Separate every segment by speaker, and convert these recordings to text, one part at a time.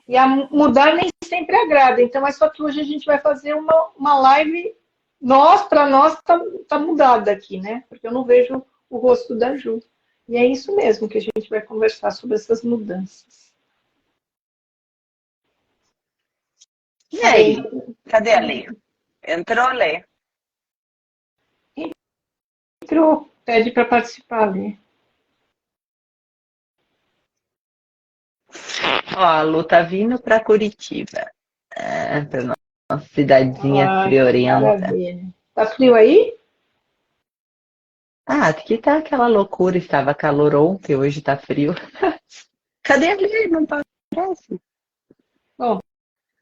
Speaker 1: E a mudar nem sempre agrada. Então, é só que hoje a gente vai fazer uma live. Para nós, tá mudada aqui, né? Porque eu não vejo o rosto da Ju. E é isso mesmo que a gente vai conversar sobre essas mudanças.
Speaker 2: E
Speaker 1: A Lê
Speaker 2: aí? Cadê a Lê? Entrou, Lê?
Speaker 1: entrou, pede para participar, Lê.
Speaker 2: Ó, a Lu tá vindo pra Curitiba. Pra nossa cidadezinha
Speaker 1: Ai, que
Speaker 2: friorenta.
Speaker 1: maravilha. Tá frio aí?
Speaker 2: Ah, aqui tá aquela loucura. Estava calor ontem, hoje tá frio. Cadê a Lê? Não parece.
Speaker 1: Bom,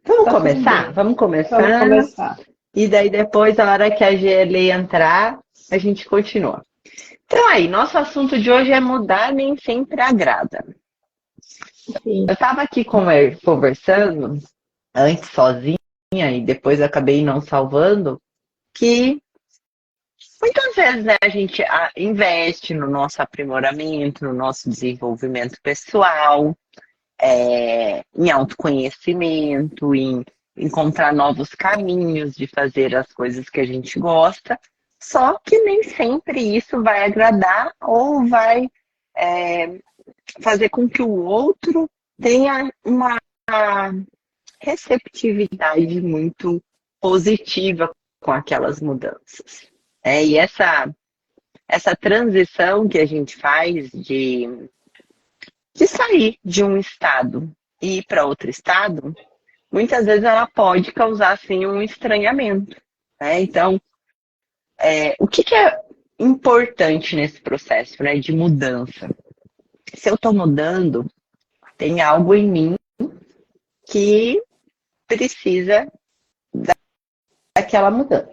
Speaker 2: Vamos
Speaker 1: tá tudo
Speaker 2: começar?
Speaker 1: bem.
Speaker 2: Vamos
Speaker 1: Vamos
Speaker 2: começar.
Speaker 1: começar.
Speaker 2: E daí depois, a hora que a GLE entrar, a gente continua. Então aí, nosso assunto de hoje é mudar nem sempre agrada.
Speaker 1: Sim.
Speaker 2: Eu estava aqui conversando, antes sozinha, e depois acabei não salvando, que muitas vezes, né, a gente investe no nosso aprimoramento, no nosso desenvolvimento pessoal, em autoconhecimento, em encontrar novos caminhos de fazer as coisas que a gente gosta, só que nem sempre isso vai agradar ou vai é, fazer com que o outro tenha uma receptividade muito positiva com aquelas mudanças. E essa transição que a gente faz de sair de um estado e ir para outro estado, muitas vezes ela pode causar assim um estranhamento. Então, o que é importante nesse processo, né, de mudança? Se eu estou mudando, tem algo em mim que precisa daquela mudança,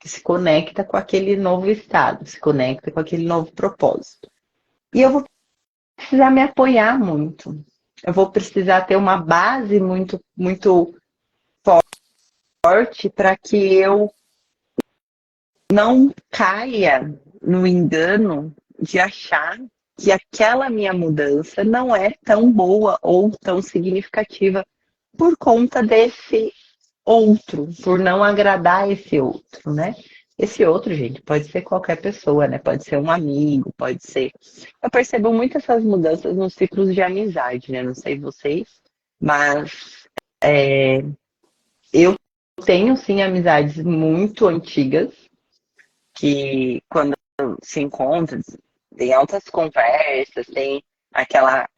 Speaker 2: que se conecta com aquele novo estado, se conecta com aquele novo propósito. E eu vou precisar me apoiar muito. Eu vou precisar ter uma base muito, muito forte para que eu não caia no engano de achar que aquela minha mudança não é tão boa ou tão significativa por conta desse outro, por não agradar esse outro, né? Esse outro, gente, pode ser qualquer pessoa, né? Pode ser um amigo, pode ser. Eu percebo muito essas mudanças nos ciclos de amizade, né? Não sei vocês, mas eu tenho sim amizades muito antigas que quando se encontram, tem altas conversas, tem aquela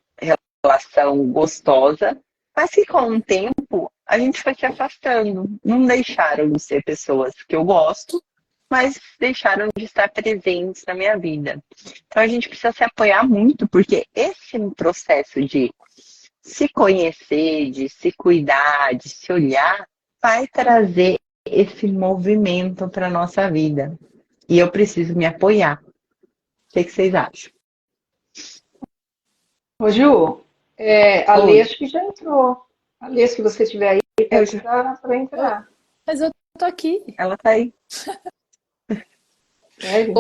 Speaker 2: relação gostosa, mas que com o tempo a gente foi se afastando. Não deixaram de ser pessoas que eu gosto, mas deixaram de estar presentes na minha vida. Então a gente precisa se apoiar muito, porque esse processo de se conhecer, de se cuidar, de se olhar, vai trazer esse movimento para a nossa vida. E eu preciso me apoiar. O que vocês acham?
Speaker 1: Ô, Ju, a Lê
Speaker 2: Oi.
Speaker 1: acho que já entrou. A Lê, se você estiver aí,
Speaker 2: Eu
Speaker 1: pede
Speaker 2: já...
Speaker 1: para entrar.
Speaker 3: Mas eu tô aqui.
Speaker 2: Ela tá aí.
Speaker 1: Sério?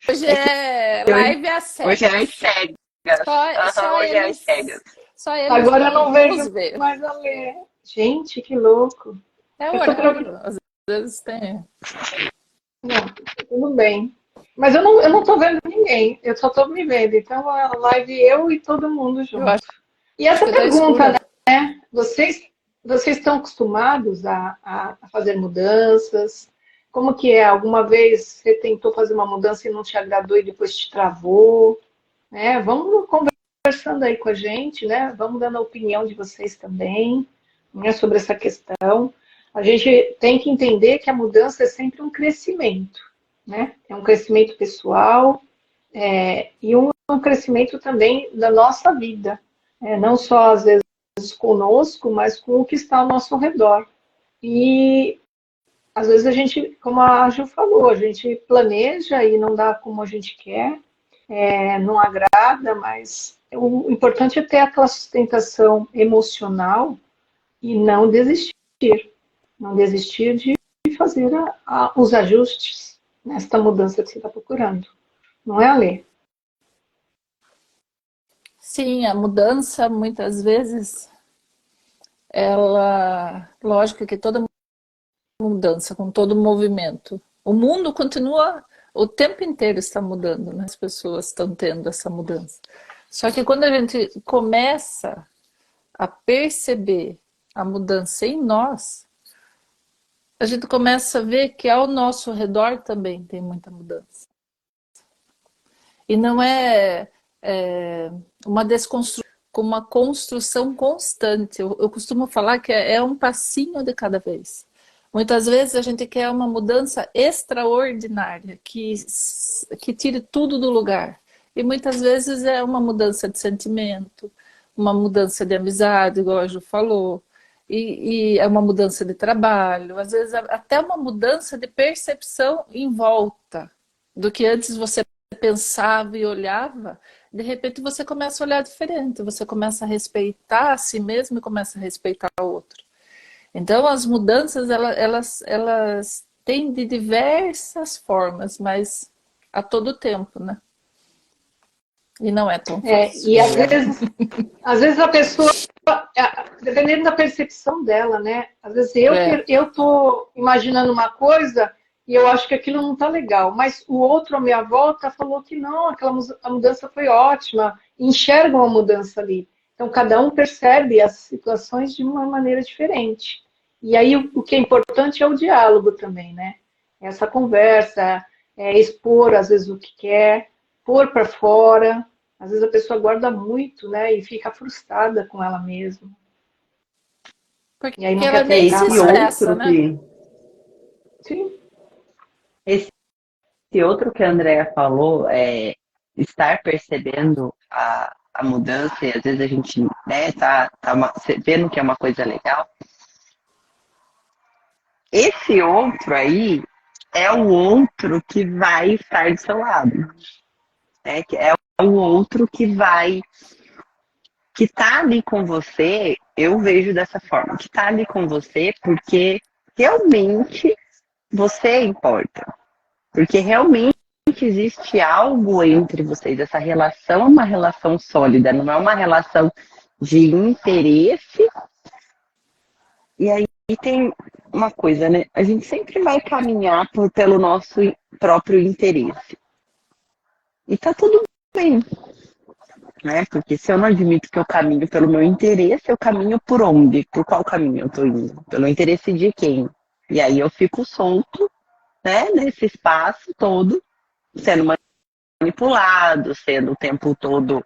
Speaker 3: Hoje
Speaker 2: É que
Speaker 3: é
Speaker 2: hoje,
Speaker 3: live às
Speaker 2: hoje é as
Speaker 3: cegas.
Speaker 2: cegas.
Speaker 3: Só
Speaker 2: Hoje é as cegas.
Speaker 3: eles
Speaker 1: Agora eu não
Speaker 3: vão nos
Speaker 1: vejo
Speaker 3: ver.
Speaker 1: mais a Lê. Gente, que louco.
Speaker 3: É o
Speaker 1: Eu tô preocupada.
Speaker 3: horário. Às vezes tem.
Speaker 1: Não, tudo bem. Mas eu não tô vendo ninguém. Eu só tô me vendo. Então, a live eu e todo mundo
Speaker 3: Eu
Speaker 1: junto. E essa
Speaker 3: acho que tá
Speaker 1: pergunta,
Speaker 3: escura.
Speaker 1: né? Vocês estão acostumados a fazer mudanças? Como que é? Alguma vez você tentou fazer uma mudança e não te agradou e depois te travou? Né? Vamos conversando aí com a gente, né? Vamos dando a opinião de vocês também, né, sobre essa questão. A gente tem que entender que a mudança é sempre um crescimento, né? É um crescimento pessoal, e um crescimento também da nossa vida, não só às vezes conosco, mas com o que está ao nosso redor. E às vezes a gente, como a Ju falou, a gente planeja e não dá como a gente quer, não agrada, mas o importante é ter aquela sustentação emocional e não desistir. Não desistir de fazer os ajustes nesta mudança que você está procurando. Não é, Alê?
Speaker 3: Sim, a mudança muitas vezes lógico que toda mudança, com todo movimento, o mundo continua, o tempo inteiro está mudando, né? As pessoas estão tendo essa mudança. Só que quando a gente começa a perceber a mudança em nós, a gente começa a ver que ao nosso redor também tem muita mudança. E não é uma desconstrução, uma construção constante. Eu costumo falar que é um passinho de cada vez. Muitas vezes a gente quer uma mudança extraordinária, que tire tudo do lugar. E muitas vezes é uma mudança de sentimento, uma mudança de amizade, igual a Ju falou, e é uma mudança de trabalho, às vezes até uma mudança de percepção em volta do que antes você pensava e olhava, de repente você começa a olhar diferente, você começa a respeitar a si mesmo e começa a respeitar o outro. Então as mudanças, elas têm de diversas formas, mas a todo tempo, né? E não é tão fácil.
Speaker 1: E às vezes a pessoa, dependendo da percepção dela, né? Às vezes eu tô imaginando uma coisa e eu acho que aquilo não tá legal, mas o outro à minha volta falou que não, a mudança foi ótima, enxergam a mudança ali. Então cada um percebe as situações de uma maneira diferente. E aí o que é importante é o diálogo também, né? Essa conversa, expor às vezes o que quer, pôr para fora. Às vezes a pessoa guarda muito, né? E fica frustrada com ela mesma.
Speaker 3: Porque
Speaker 1: E aí não
Speaker 3: ela
Speaker 1: quer
Speaker 3: nem se
Speaker 1: tentar
Speaker 3: expressa,
Speaker 1: mais.
Speaker 3: né?
Speaker 1: Sim.
Speaker 2: Esse outro que a Andrea falou, estar percebendo a mudança, e às vezes a gente, né, tá vendo que é uma coisa legal. Esse outro aí é o outro que vai estar do seu lado. Né? Que é o outro que tá ali com você, eu vejo dessa forma, que tá ali com você porque realmente você importa. Porque realmente existe algo entre vocês. Essa relação é uma relação sólida, não é uma relação de interesse. E aí tem uma coisa, né? A gente sempre vai caminhar pelo nosso próprio interesse. E tá tudo bem, né? Porque se eu não admito que eu caminho pelo meu interesse, eu caminho por onde? Por qual caminho eu tô indo? Pelo interesse de quem? E aí eu fico solto, né? Nesse espaço todo, sendo manipulado, sendo o tempo todo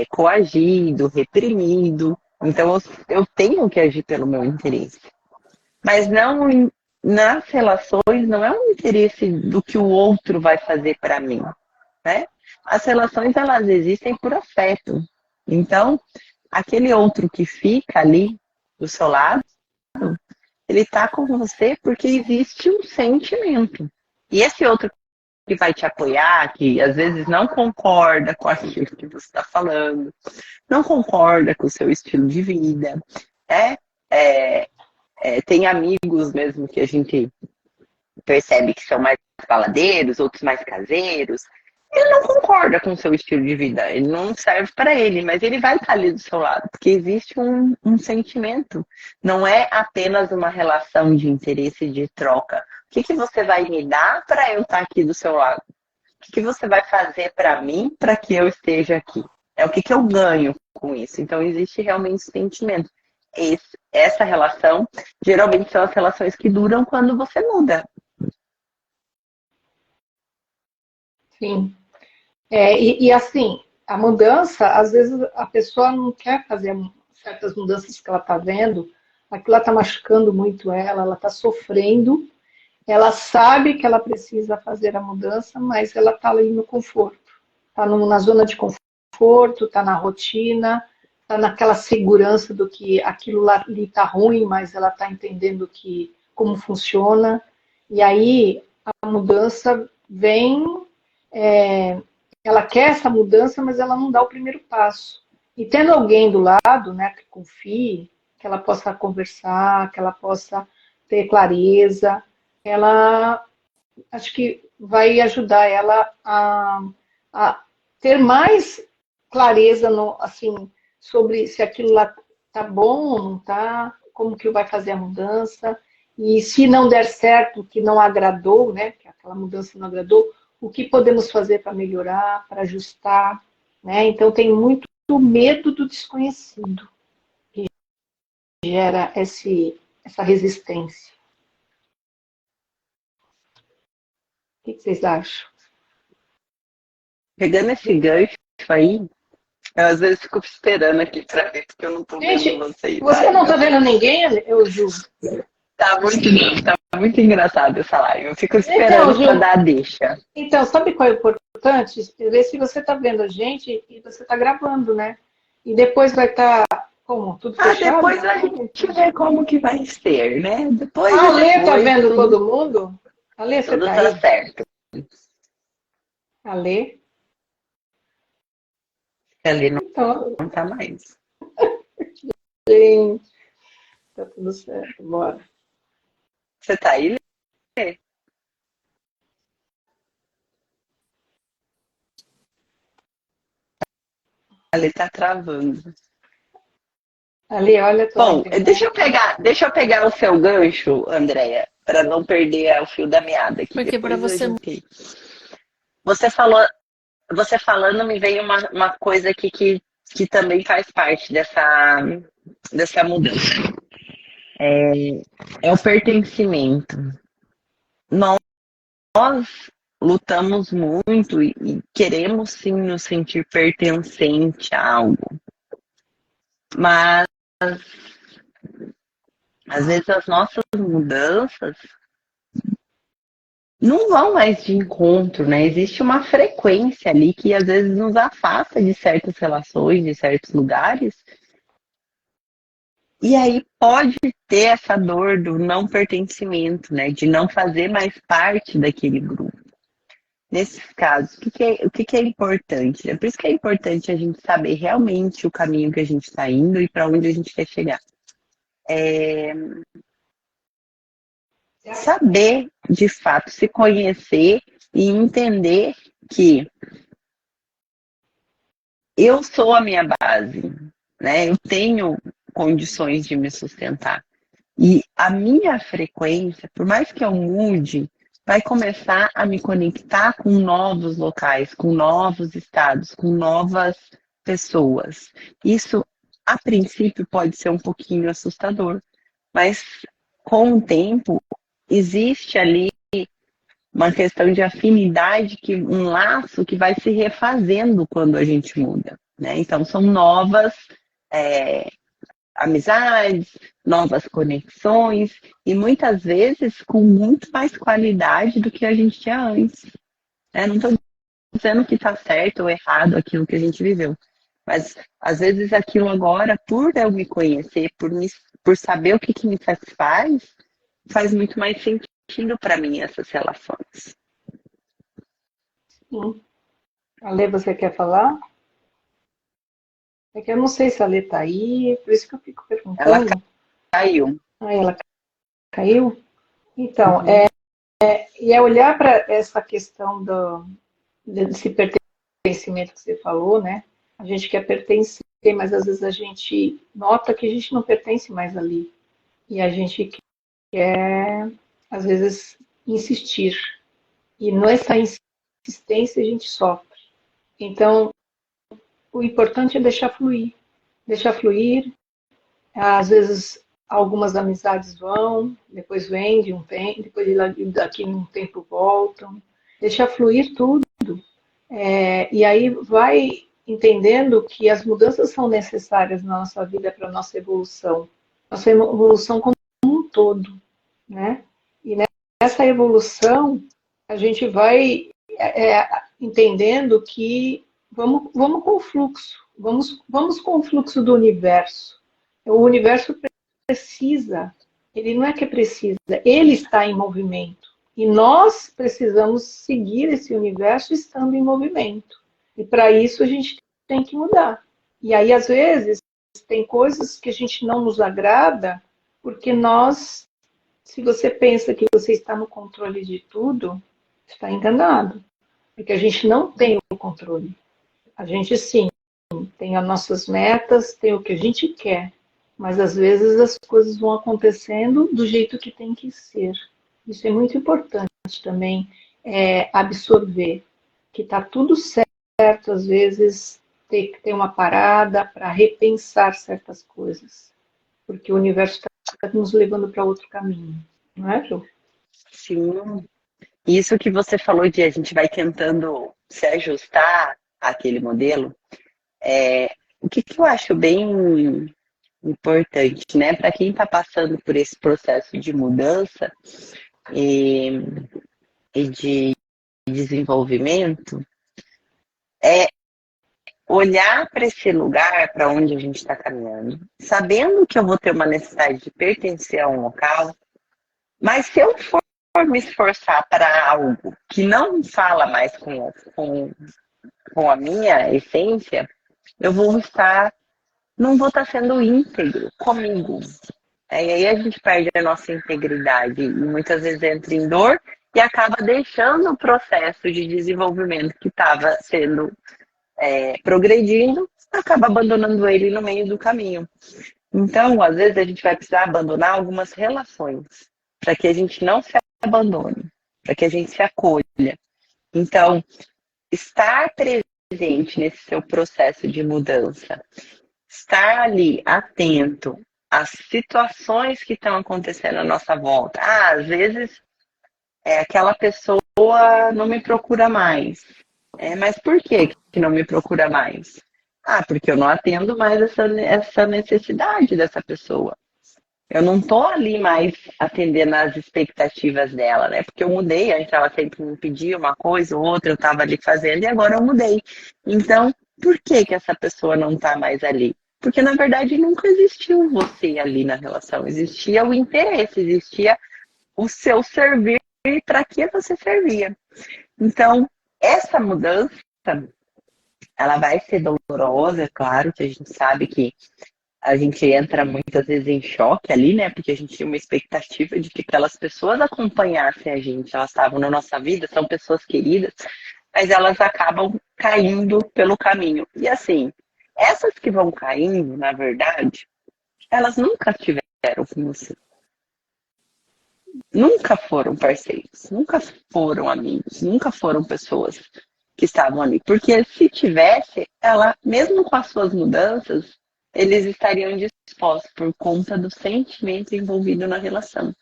Speaker 2: coagido, reprimido. Então eu tenho que agir pelo meu interesse. Mas não nas relações, não é um interesse do que o outro vai fazer para mim, né? As relações, elas existem por afeto. Então, aquele outro que fica ali do seu lado, ele está com você porque existe um sentimento. E esse outro que vai te apoiar, que às vezes não concorda com aquilo que você está falando, não concorda com o seu estilo de vida, tem amigos mesmo que a gente percebe que são mais baladeiros, outros mais caseiros. Ele não concorda com o seu estilo de vida, ele não serve para ele, mas ele vai estar ali do seu lado, porque existe um sentimento. Não é apenas uma relação de interesse de troca. O que você vai me dar para eu estar aqui do seu lado? O que você vai fazer para mim para que eu esteja aqui? O que eu ganho com isso? Então existe realmente sentimento. Essa relação, geralmente são as relações que duram quando você muda.
Speaker 1: Sim. E assim, a mudança, às vezes a pessoa não quer fazer certas mudanças que ela está vendo, aquilo está machucando muito ela está sofrendo, ela sabe que ela precisa fazer a mudança, mas ela está ali no conforto, está na zona de conforto, está na rotina, está naquela segurança do que aquilo lá ali está ruim, mas ela está entendendo como funciona, e aí a mudança vem. Ela quer essa mudança, mas ela não dá o primeiro passo. E tendo alguém do lado, né, que confie, que ela possa conversar, que ela possa ter clareza, ela acho que vai ajudar ela a ter mais clareza assim, sobre se aquilo lá tá bom ou não tá? Como que vai fazer a mudança? E se não der certo, que não agradou, né? Que aquela mudança não agradou, o que podemos fazer para melhorar, para ajustar, né? Então tem muito medo do desconhecido que gera essa resistência. O que vocês acham?
Speaker 2: Pegando esse gancho aí, eu às vezes fico esperando aqui pra ver, porque eu não tô vendo
Speaker 1: Gente,
Speaker 2: vocês.
Speaker 1: você não está vendo ninguém, eu Ju?
Speaker 2: Tá muito engraçado essa live. Eu fico
Speaker 1: Então,
Speaker 2: esperando pra
Speaker 1: Ju,
Speaker 2: dar a deixa.
Speaker 1: então, sabe qual é o importante? Ver se você está vendo a gente e você está gravando, né? E depois vai estar, como? Tudo
Speaker 2: Ah,
Speaker 1: fechado?
Speaker 2: depois a gente vê como que vai ser, né? Depois
Speaker 1: A
Speaker 2: é
Speaker 1: Lê está
Speaker 2: depois,
Speaker 1: vendo
Speaker 2: tudo,
Speaker 1: todo mundo? A Lê, você
Speaker 2: tudo
Speaker 1: está
Speaker 2: tá
Speaker 1: aí?
Speaker 2: certo.
Speaker 1: A Lê?
Speaker 2: Ali
Speaker 1: Então,
Speaker 2: não tá mais.
Speaker 1: gente, tá tudo certo, bora.
Speaker 2: Você tá aí, Lê? Ali tá travando.
Speaker 1: Ali, olha a tua
Speaker 2: Bom,
Speaker 1: internet.
Speaker 2: deixa eu pegar o seu gancho, Andréia, para não perder o fio da meada aqui.
Speaker 3: Porque para
Speaker 2: Depois eu
Speaker 3: você
Speaker 2: juntei. Você falou, você falando, me veio uma coisa aqui que também faz parte dessa mudança. É o pertencimento. Nós lutamos muito e queremos sim nos sentir pertencente a algo, mas às vezes as nossas mudanças não vão mais de encontro, né? Existe uma frequência ali que às vezes nos afasta de certas relações, de certos lugares, e aí pode ter essa dor do não pertencimento, né? De não fazer mais parte daquele grupo. Nesses casos, o que é importante? É por isso que é importante a gente saber realmente o caminho que a gente está indo e para onde a gente quer chegar. Saber, de fato, se conhecer e entender que eu sou a minha base, né? Eu tenho condições de me sustentar. E a minha frequência, por mais que eu mude, vai começar a me conectar com novos locais, com novos estados, com novas pessoas. Isso, a princípio, pode ser um pouquinho assustador, mas com o tempo, existe ali uma questão de afinidade, um laço que vai se refazendo quando a gente muda, né? Então, são novas é, amizades, novas conexões, e muitas vezes com muito mais qualidade do que a gente tinha antes, né? Não estou dizendo que está certo ou errado aquilo que a gente viveu, mas às vezes aquilo agora, por eu me conhecer, por saber o que me satisfaz, faz muito mais sentido para mim essas relações.
Speaker 1: Sim. A Lê, você quer falar? É que eu não sei se a Lê está aí, por isso que eu fico
Speaker 2: Ela
Speaker 1: perguntando.
Speaker 2: caiu.
Speaker 1: Ah, ela caiu? Então,
Speaker 2: Uhum.
Speaker 1: e é olhar para essa questão desse pertencimento que você falou, né? A gente quer pertencer, mas às vezes a gente nota que a gente não pertence mais ali. E a gente quer, às vezes, insistir. E nessa insistência a gente sofre. Então, o importante é deixar fluir. Deixar fluir. Às vezes, algumas amizades vão, depois vêm de um tempo, depois daqui um tempo voltam. Deixar fluir tudo. E aí vai entendendo que as mudanças são necessárias na nossa vida para a nossa evolução como um todo, né? E nessa evolução a gente vai entendendo que vamos com o fluxo, vamos com o fluxo do universo. O universo precisa, ele não é que precisa, ele está em movimento. E nós precisamos seguir esse universo estando em movimento. E para isso a gente tem que mudar. E aí, às vezes, tem coisas que a gente não nos agrada, porque nós, se você pensa que você está no controle de tudo, está enganado. Porque a gente não tem o controle. A gente, sim, tem as nossas metas, tem o que a gente quer. mas às vezes as coisas vão acontecendo do jeito que tem que ser. Isso é muito importante também, absorver que está tudo certo, às vezes ter que ter uma parada para repensar certas coisas, porque o universo está nos levando para outro caminho, não é, Ju?
Speaker 2: Sim. Isso que você falou de a gente vai tentando se ajustar àquele modelo, o que, que eu acho bem importante, né? Para quem está passando por esse processo de mudança e, e de desenvolvimento, é olhar para esse lugar para onde a gente está caminhando, sabendo que eu vou ter uma necessidade de pertencer a um local, mas se eu for me esforçar para algo que não fala mais com a minha essência, eu vou estar, não vou estar sendo íntegro comigo. E aí a gente perde a nossa integridade e muitas vezes entra em dor e acaba deixando o processo de desenvolvimento que estava sendo progredindo, acaba abandonando ele no meio do caminho. Então, às vezes, a gente vai precisar abandonar algumas relações para que a gente não se abandone, para que a gente se acolha. Então, estar presente nesse seu processo de mudança, estar ali atento às situações que estão acontecendo à nossa volta. Às vezes, aquela pessoa não me procura mais. Mas por que não me procura mais? Porque eu não atendo mais essa necessidade dessa pessoa. Eu não estou ali mais atendendo às expectativas dela, né? Porque eu mudei, antes ela sempre me pedia uma coisa ou outra, eu estava ali fazendo e agora eu mudei. Então, por que essa pessoa não está mais ali? Porque, na verdade, nunca existiu você ali na relação. Existia o interesse, existia o seu servir e para que você servia. Então, essa mudança, ela vai ser dolorosa, é claro, que a gente sabe que a gente entra muitas vezes em choque ali, né? Porque a gente tinha uma expectativa de que aquelas pessoas acompanhassem a gente, elas estavam na nossa vida, são pessoas queridas, mas elas acabam caindo pelo caminho. E assim, essas que vão caindo, na verdade, elas nunca tiveram com você. Nunca foram parceiros, nunca foram amigos, nunca foram pessoas que estavam ali. Porque se tivesse, ela, mesmo com as suas mudanças, eles estariam dispostos por conta do sentimento envolvido na relação.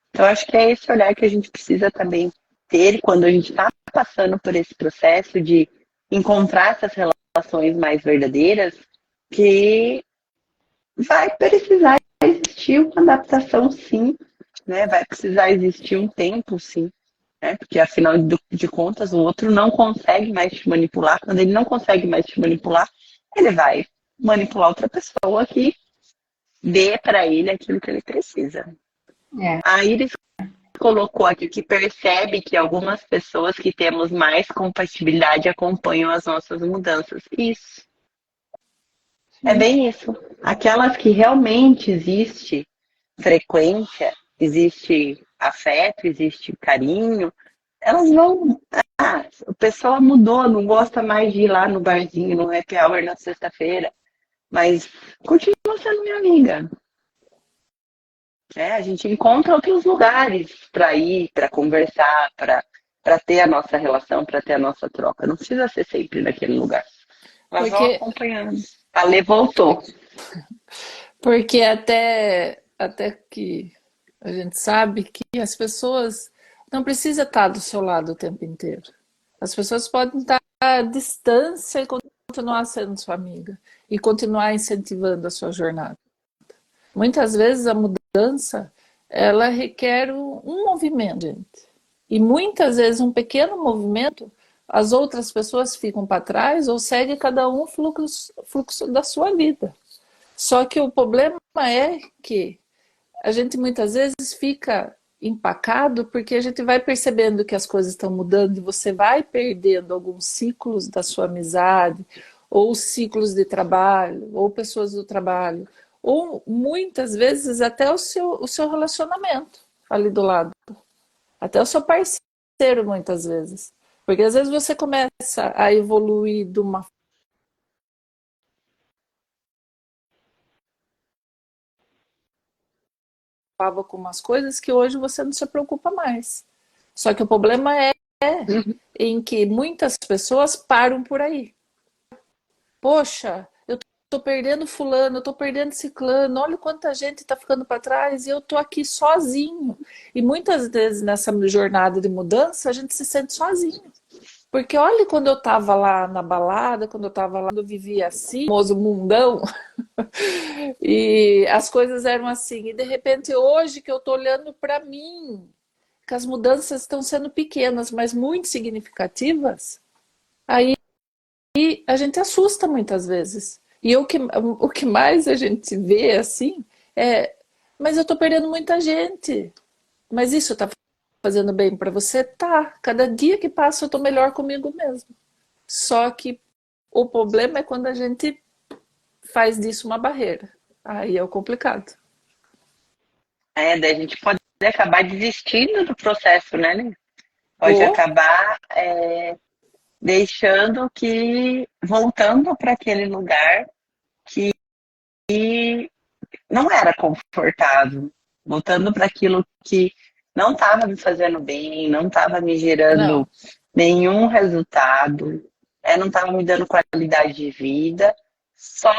Speaker 2: Então, acho que é esse olhar que a gente precisa também ter quando a gente está passando por esse processo de encontrar essas relações mais verdadeiras, que vai precisar existir uma adaptação, sim, né? Vai precisar existir um tempo, sim, né? Porque afinal de contas o outro não consegue mais te manipular. Quando ele não consegue mais te manipular, ele vai manipular outra pessoa que dê para ele aquilo que ele precisa.
Speaker 1: É.
Speaker 2: A Iris colocou aqui que percebe que algumas pessoas que temos mais compatibilidade acompanham as nossas mudanças. Isso. É bem isso. Aquelas que realmente existe frequência, existe afeto, existe carinho, elas vão. A pessoa mudou, não gosta mais de ir lá no barzinho, no happy hour na sexta-feira, mas continua sendo minha amiga. A gente encontra outros lugares para ir, para conversar, para ter a nossa relação, para ter a nossa troca. Não precisa ser sempre naquele lugar. Elas vão acompanhando. A Lê voltou.
Speaker 3: Porque até que a gente sabe que as pessoas não precisam estar do seu lado o tempo inteiro. As pessoas podem estar à distância e continuar sendo sua amiga. E continuar incentivando a sua jornada. Muitas vezes a mudança, ela requer um movimento, gente. E muitas vezes um pequeno movimento, as outras pessoas ficam para trás ou segue cada um o fluxo da sua vida. Só que o problema é que a gente muitas vezes fica empacado porque a gente vai percebendo que as coisas estão mudando e você vai perdendo alguns ciclos da sua amizade, ou ciclos de trabalho, ou pessoas do trabalho, ou muitas vezes até o seu relacionamento ali do lado, até o seu parceiro muitas vezes. Porque às vezes você começa a evoluir de uma preocupava com umas coisas que hoje você não se preocupa mais. Só que o problema é em que muitas pessoas param por aí. Poxa, eu tô perdendo fulano, eu tô perdendo ciclano, olha quanta gente tá ficando para trás e eu tô aqui sozinho. E muitas vezes nessa jornada de mudança a gente se sente sozinho. Porque olha quando eu tava lá na balada, quando eu tava lá, quando eu vivia assim, famoso mundão, e as coisas eram assim. E de repente hoje que eu tô olhando para mim, que as mudanças estão sendo pequenas, mas muito significativas, aí a gente assusta muitas vezes. E o que mais a gente vê assim é, mas eu tô perdendo muita gente. Mas isso tá fazendo bem para você? Tá. Cada dia que passa eu tô melhor comigo mesmo. Só que o problema é quando a gente faz disso uma barreira. Aí é o complicado.
Speaker 2: Daí a gente pode acabar desistindo do processo, né? Pode
Speaker 3: Ou,
Speaker 2: acabar deixando que, voltando para aquele lugar que não era confortável, voltando para aquilo que não estava me fazendo bem, não estava me gerando
Speaker 3: não.
Speaker 2: nenhum resultado, não estava me dando qualidade de vida, só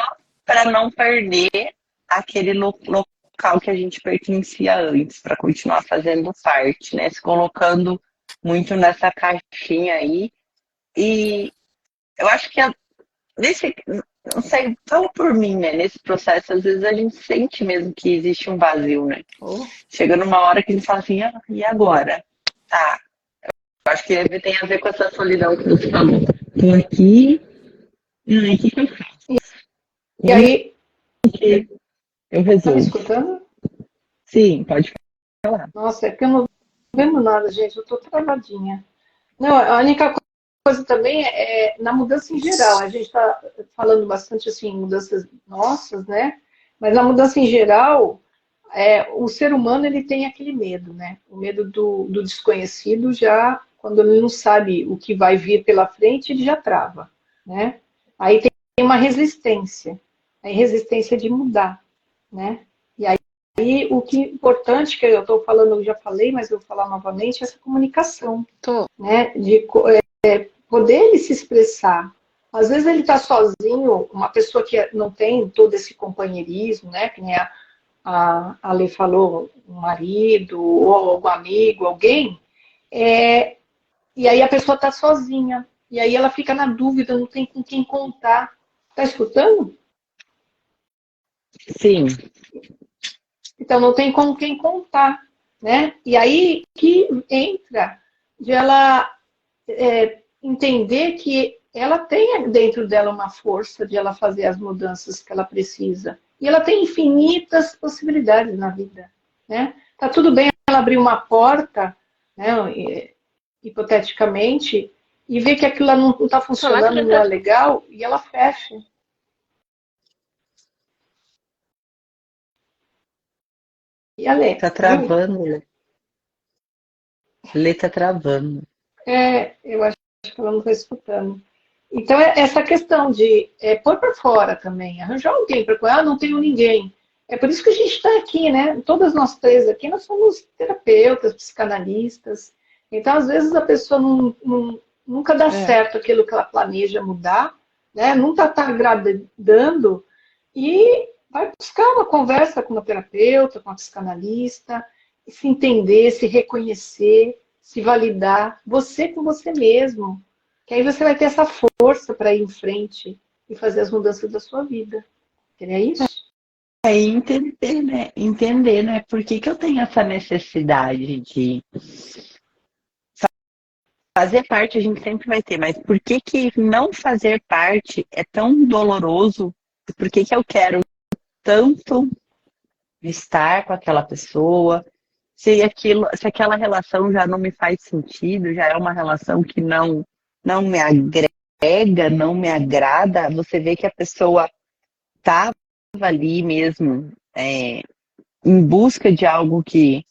Speaker 2: para não perder aquele local que a gente pertencia antes, para continuar fazendo parte, né? Se colocando muito nessa caixinha aí. E eu acho que nesse, não sei, fala por mim, né? Nesse processo, às vezes a gente sente mesmo que existe um vazio, né?
Speaker 3: Ou,
Speaker 2: Chega numa hora que a gente fala assim, e agora? Tá, eu acho que tem a ver com essa solidão que você falou. Tô aqui, e aí, o que eu faço?
Speaker 1: E
Speaker 2: Como
Speaker 1: aí,
Speaker 2: que eu
Speaker 1: tá me
Speaker 2: resolvo?
Speaker 1: escutando?
Speaker 2: Sim, pode falar.
Speaker 1: Nossa, é que eu não tô vendo nada, gente, eu tô travadinha. Não, a única coisa também na mudança em geral. A gente está falando bastante assim, mudanças nossas, né? Mas na mudança em geral, o ser humano ele tem aquele medo, né? O medo do desconhecido já, quando ele não sabe o que vai vir pela frente, ele já trava, né? Aí tem uma resistência, a resistência de mudar, né? E o que é importante, que eu estou falando, eu já falei, mas eu vou falar novamente, é essa comunicação,
Speaker 3: tô.
Speaker 1: né? De poder ele se expressar. Às vezes ele está sozinho, uma pessoa que não tem todo esse companheirismo, né? Que nem a Lê falou, um marido ou algum amigo, alguém, e aí a pessoa está sozinha. E aí ela fica na dúvida, não tem com quem contar. Está escutando?
Speaker 2: Sim,
Speaker 1: Então não tem com quem contar, né? E aí que entra de ela entender que ela tem dentro dela uma força de ela fazer as mudanças que ela precisa. E ela tem infinitas possibilidades na vida, né? Tá tudo bem ela abrir uma porta, né, hipoteticamente, e ver que aquilo lá não está
Speaker 3: Falar que
Speaker 1: funcionando,
Speaker 3: ele
Speaker 1: não é
Speaker 3: tá.
Speaker 1: legal, e ela fecha. E a Lê,
Speaker 2: tá
Speaker 1: viu?
Speaker 2: travando, né? Lê tá travando.
Speaker 1: Eu acho que ela não está escutando. Então, essa questão de pôr para fora também, arranjar alguém para cuidar, não tenho ninguém. É por isso que a gente está aqui, né? Todas nós três aqui, nós somos terapeutas, psicanalistas. Então, às vezes, a pessoa nunca dá
Speaker 3: É.
Speaker 1: certo aquilo que ela planeja mudar, né? Nunca está agradando e vai buscar uma conversa com uma terapeuta, com uma psicanalista, e se entender, se reconhecer, se validar, você com você mesmo. Que aí você vai ter essa força para ir em frente e fazer as mudanças da sua vida. Seria isso?
Speaker 2: Entender, né? Entender, né? Por que eu tenho essa necessidade de fazer parte, a gente sempre vai ter, mas por que não fazer parte é tão doloroso? Por que eu quero tanto estar com aquela pessoa? Se aquela relação já não me faz sentido, já é uma relação que não me agrega, não me agrada, você vê que a pessoa estava ali mesmo, em busca de algo que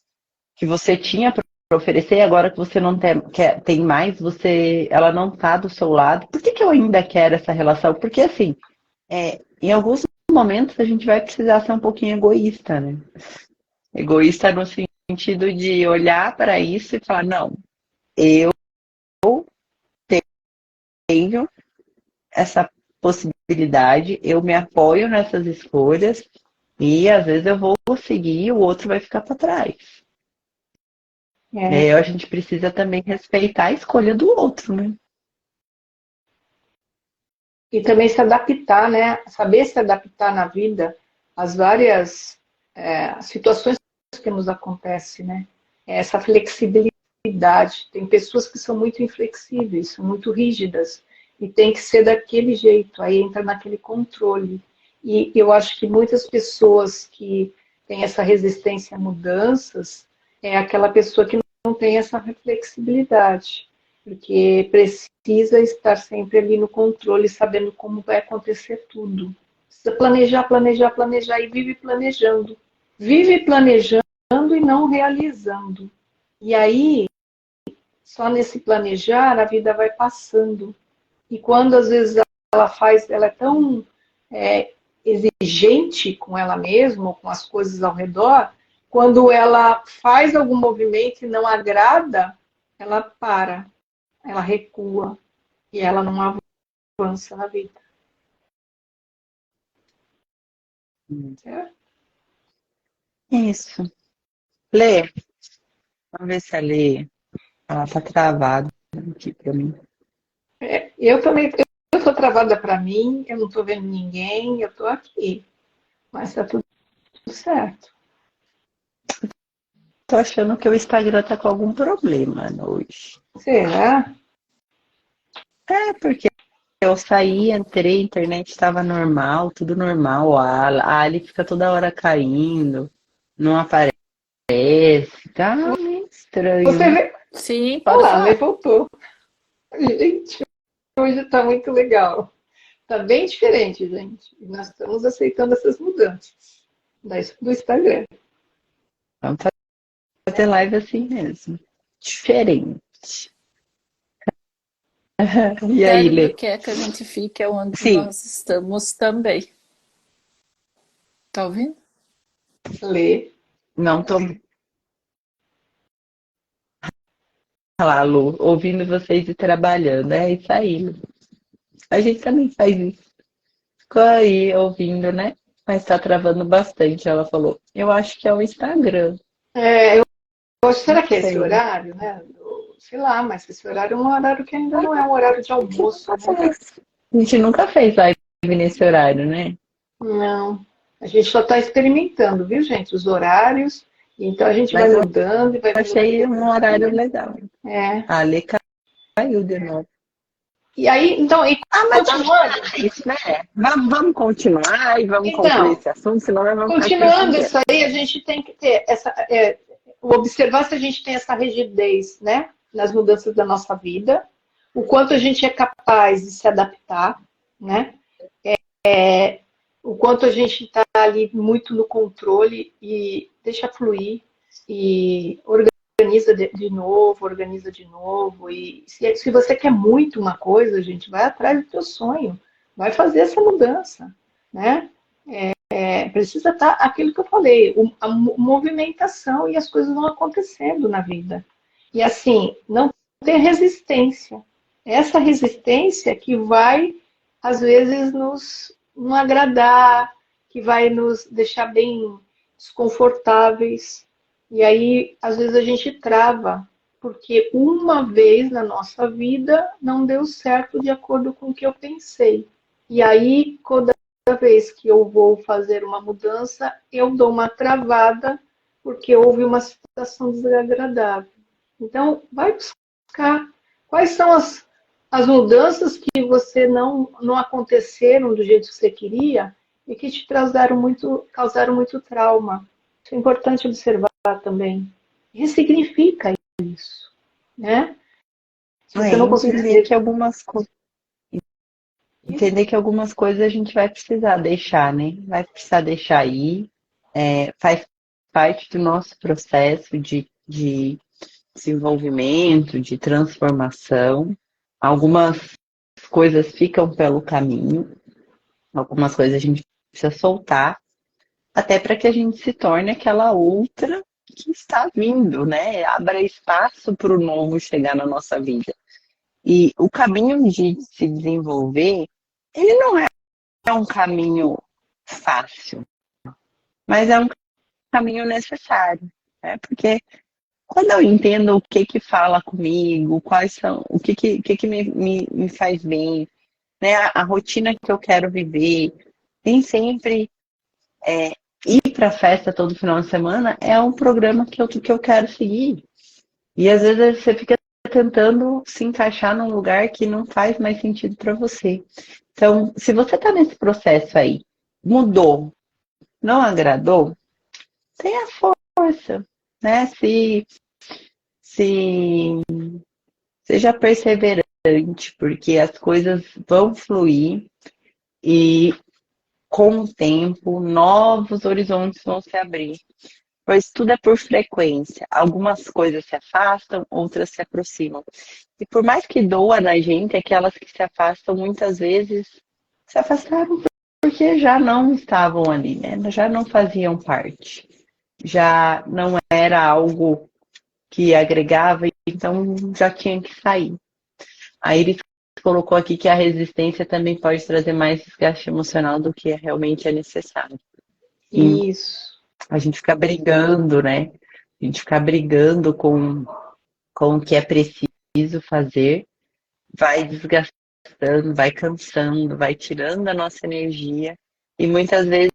Speaker 2: você tinha para oferecer, e agora que você não tem mais, ela não está do seu lado. Por que eu ainda quero essa relação? Porque assim, em alguns momentos a gente vai precisar ser um pouquinho egoísta, né? Egoísta no sentido de olhar para isso e falar, não, eu tenho essa possibilidade, eu me apoio nessas escolhas e às vezes eu vou seguir e o outro vai ficar para trás.
Speaker 1: É.
Speaker 2: A gente precisa também respeitar a escolha do outro, né?
Speaker 1: E também se adaptar, né? Saber se adaptar na vida às várias situações que nos acontecem, né? Essa flexibilidade. Tem pessoas que são muito inflexíveis, são muito rígidas, e tem que ser daquele jeito, aí entra naquele controle. E eu acho que muitas pessoas que têm essa resistência a mudanças é aquela pessoa que não tem essa flexibilidade, porque precisa estar sempre ali no controle, sabendo como vai acontecer tudo. Precisa planejar, planejar, planejar e vive planejando. Vive planejando e não realizando. E aí, só nesse planejar, a vida vai passando. E quando às vezes ela é tão exigente com ela mesma, ou com as coisas ao redor, quando ela faz algum movimento e não agrada, ela para, ela recua e ela não avança na vida. Certo?
Speaker 2: Isso. Lê. Vamos ver se a Lê. Ela tá travada aqui pra mim.
Speaker 1: Eu também, eu estou travada para mim, eu não estou vendo ninguém, eu estou aqui, mas está tudo certo.
Speaker 2: Tô achando que o Instagram tá com algum problema hoje.
Speaker 1: Será?
Speaker 2: Porque eu saí, entrei, a internet estava normal, tudo normal. A Ali fica toda hora caindo, não aparece. Tá meio
Speaker 1: Você
Speaker 2: estranho.
Speaker 1: vê.
Speaker 3: Sim,
Speaker 1: Olha
Speaker 3: pode
Speaker 1: lá,
Speaker 3: falar.
Speaker 1: voltou. Gente, hoje está muito legal. Está bem diferente, gente. E nós estamos aceitando essas mudanças do Instagram.
Speaker 2: Vamos fazer live assim mesmo. Diferente.
Speaker 3: O
Speaker 2: E aí,
Speaker 3: cérebro
Speaker 2: Lê?
Speaker 3: quer que a gente fique onde
Speaker 2: Sim,
Speaker 3: nós estamos também. Tá ouvindo?
Speaker 1: Lê.
Speaker 2: não tô lá, Lu, ouvindo vocês e trabalhando. É isso aí, Lu. A gente também faz isso. Ficou aí ouvindo, né? Mas tá travando bastante, ela falou. Eu acho que é o Instagram.
Speaker 1: Eu acho,
Speaker 2: Não
Speaker 1: será que é esse
Speaker 2: sei.
Speaker 1: horário, né? Sei lá, mas esse horário é um horário que ainda não é um horário de almoço, né?
Speaker 2: A gente nunca fez live nesse horário, né?
Speaker 1: Não. A gente só está experimentando, viu, gente? Os horários. Então a gente vai
Speaker 2: Mas eu
Speaker 1: mudando e vai vendo o que
Speaker 2: achei um horário
Speaker 1: que
Speaker 2: legal.
Speaker 1: é.
Speaker 2: A Lê caiu de novo.
Speaker 1: E aí, então, e
Speaker 2: Ah, mas
Speaker 1: continuando?
Speaker 2: é isso, né? Vamos continuar e vamos concluir
Speaker 1: Então,
Speaker 2: esse assunto, senão nós vamos ficar aqui o dia
Speaker 1: continuando
Speaker 2: inteiro.
Speaker 1: isso aí, a gente tem que ter observar se a gente tem essa rigidez, né, nas mudanças da nossa vida, o quanto a gente é capaz de se adaptar, né, o quanto a gente está ali muito no controle e deixa fluir e organiza de novo. E se você quer muito uma coisa, gente, vai atrás do teu sonho, vai fazer essa mudança, né? Precisa estar aquilo que eu falei, a movimentação e as coisas vão acontecendo na vida. E assim, não ter resistência. Essa resistência que vai, às vezes, nos não agradar, que vai nos deixar bem desconfortáveis. E aí, às vezes, a gente trava, porque uma vez na nossa vida não deu certo de acordo com o que eu pensei. E aí, quando vez que eu vou fazer uma mudança, eu dou uma travada porque houve uma situação desagradável. Então, vai buscar quais são as mudanças que você não aconteceram do jeito que você queria e que te causaram muito trauma. Isso é importante observar também. Ressignifica isso, né? Se você não
Speaker 2: Entender
Speaker 1: conseguir.
Speaker 2: que algumas coisas a gente vai precisar deixar, né? Vai precisar deixar aí. Faz parte do nosso processo de desenvolvimento, de transformação. Algumas coisas ficam pelo caminho, algumas coisas a gente precisa soltar, até para que a gente se torne aquela outra que está vindo, né? Abra espaço para o novo chegar na nossa vida. E o caminho de se desenvolver, ele não é um caminho fácil, mas é um caminho necessário, né? Porque quando eu entendo o que fala comigo, quais são, o que me faz bem, né? A rotina que eu quero viver, nem sempre ir para a festa todo final de semana é um programa que eu quero seguir. E às vezes você fica tentando se encaixar num lugar que não faz mais sentido para você. Então, se você está nesse processo aí, mudou, não agradou, tenha força, né? Se seja perseverante, porque as coisas vão fluir e com o tempo novos horizontes vão se abrir. Pois tudo é por frequência. Algumas coisas se afastam, outras se aproximam. E por mais que doa na gente, aquelas que se afastam muitas vezes se afastaram porque já não estavam ali, né? Já não faziam parte. Já não era algo que agregava, então já tinha que sair. A Iris colocou aqui que a resistência também pode trazer mais desgaste emocional do que realmente é necessário. E
Speaker 1: Isso.
Speaker 2: a gente fica brigando, né? A gente fica brigando com o que é preciso fazer, vai desgastando, vai cansando, vai tirando a nossa energia. E muitas vezes,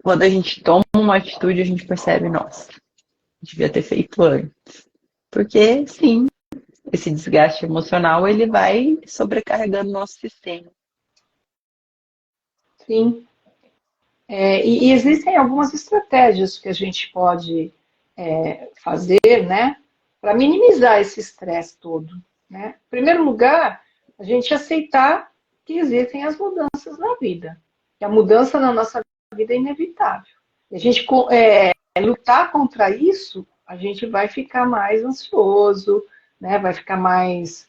Speaker 2: quando a gente toma uma atitude, a gente percebe, nossa, devia ter feito antes. Porque, sim, esse desgaste emocional, ele vai sobrecarregando o nosso sistema.
Speaker 1: Sim. E existem algumas estratégias que a gente pode fazer, né, para minimizar esse estresse todo, né? Em primeiro lugar, a gente aceitar que existem as mudanças na vida, que a mudança na nossa vida é inevitável. E a gente lutar contra isso, a gente vai ficar mais ansioso, né? Vai ficar mais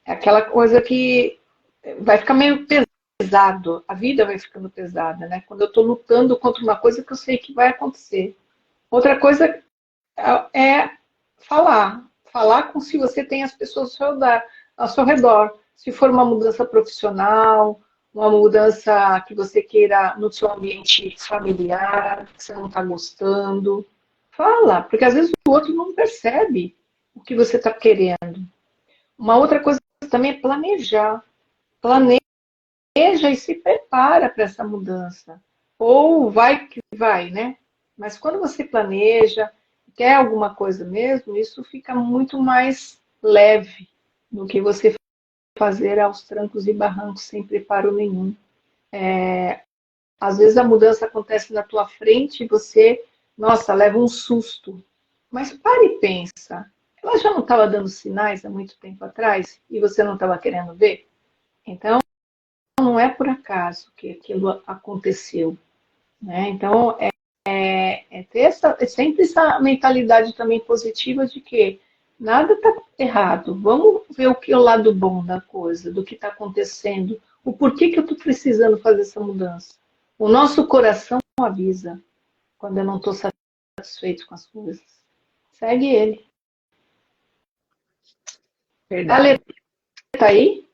Speaker 1: aquela coisa que vai ficar meio pesado, a vida vai ficando pesada, né? Quando eu estou lutando contra uma coisa que eu sei que vai acontecer. Outra coisa é falar com se você tem as pessoas ao seu redor. Se for uma mudança profissional, uma mudança que você queira no seu ambiente familiar, que você não está gostando, fala, porque às vezes o outro não percebe o que você está querendo. Uma outra coisa também é planejar. Planeja e se prepara para essa mudança. Ou vai que vai, né? Mas quando você planeja, quer alguma coisa mesmo, isso fica muito mais leve do que você fazer aos trancos e barrancos sem preparo nenhum. Às vezes a mudança acontece na tua frente e você, nossa, leva um susto. Mas para e pensa. Ela já não estava dando sinais há muito tempo atrás e você não estava querendo ver? Então, não é por acaso que aquilo aconteceu. Né? Então, ter sempre essa mentalidade também positiva de que nada está errado. Vamos ver o que é o lado bom da coisa, do que está acontecendo, o porquê que eu estou precisando fazer essa mudança. O nosso coração avisa quando eu não estou satisfeito com as coisas. Segue ele.
Speaker 2: Verdade.
Speaker 1: Ale, tá aí?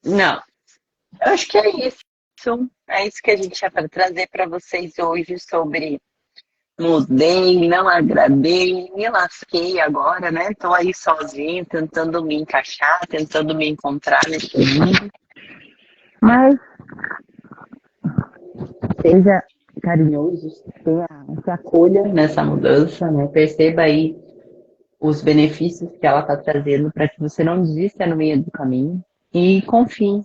Speaker 2: Não, eu acho que é isso. É isso que a gente ia trazer para vocês hoje sobre mudei, não agradei, me lasquei agora, né? Tô aí sozinha, tentando me encaixar, tentando me encontrar nesse mundo. Mas seja carinhoso, se acolha nessa mudança, né? Perceba aí os benefícios que ela está trazendo para que você não desista no meio do caminho e confie.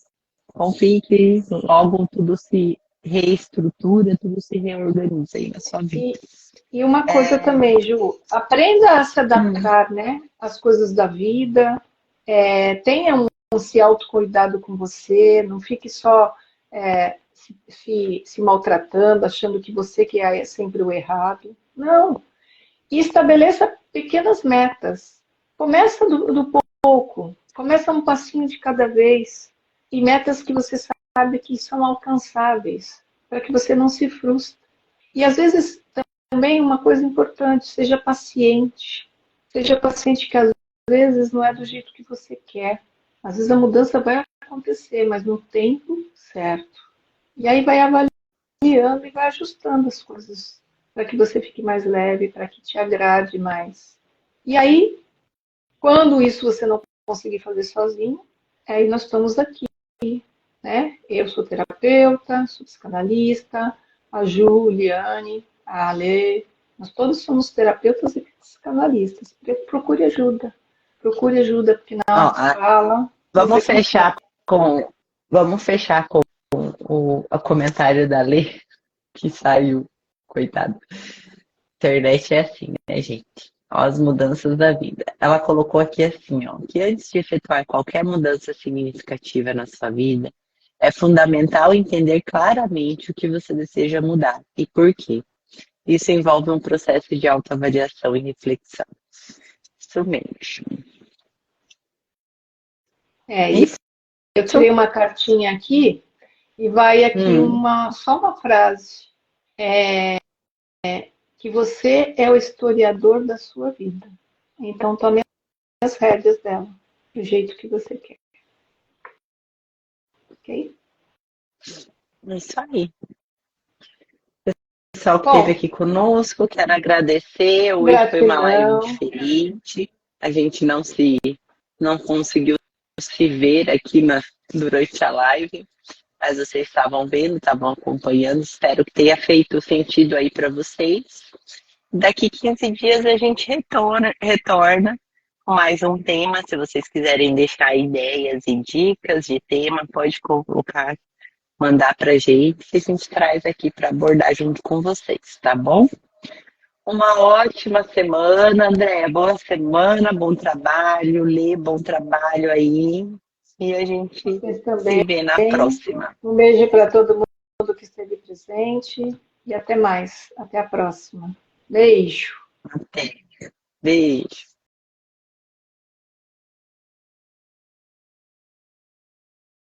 Speaker 2: Confie que logo tudo se reestrutura, tudo se reorganiza aí na sua vida.
Speaker 1: E uma coisa também, Ju, aprenda a se adaptar, né, às coisas da vida, tenha esse autocuidado com você, não fique só se maltratando, achando que você que é sempre o errado. Não. E estabeleça pequenas metas. Começa do pouco, começa um passinho de cada vez, e metas que você sabe que são alcançáveis, para que você não se frustre. E às vezes também uma coisa importante, seja paciente. Seja paciente que às vezes não é do jeito que você quer. Às vezes a mudança vai acontecer, mas no tempo certo. E aí vai avaliando e vai ajustando as coisas para que você fique mais leve, para que te agrade mais. E aí, quando isso você não conseguir fazer sozinho, aí nós estamos aqui, né? Eu sou terapeuta, sou psicanalista, a Juliane, a Ale, nós todos somos terapeutas e psicanalistas. Procure ajuda. Procure ajuda, porque na
Speaker 2: Ó,
Speaker 1: hora que fala, você
Speaker 2: vamos fechar com vamos fechar com o comentário da Lê que saiu, coitado. Internet é assim, né, gente? Ó, as mudanças da vida. Ela colocou aqui assim, ó, que antes de efetuar qualquer mudança significativa na sua vida, é fundamental entender claramente o que você deseja mudar e por quê. Isso envolve um processo de autoavaliação e reflexão. Isso mesmo.
Speaker 1: isso. Eu tirei uma cartinha aqui e vai aqui só uma frase. Que você é o historiador da sua vida. Então tome as rédeas dela, do jeito que você quer. Ok?
Speaker 2: Isso aí. Pessoal que esteve aqui conosco, quero agradecer. Hoje foi uma live diferente. A gente não conseguiu se ver aqui durante a live, mas vocês estavam vendo, estavam acompanhando. Espero que tenha feito sentido aí para vocês. Daqui 15 dias a gente retorna com mais um tema. Se vocês quiserem deixar ideias e dicas de tema, pode colocar, mandar pra gente, que a gente traz aqui para abordar junto com vocês, tá bom? Uma ótima semana, Andréia. Boa semana, bom trabalho. Lê, bom trabalho aí. E a gente se vê na próxima.
Speaker 1: Um beijo para todo mundo que esteve presente e até mais. Até a próxima. Beijo.
Speaker 2: Até. Beijo.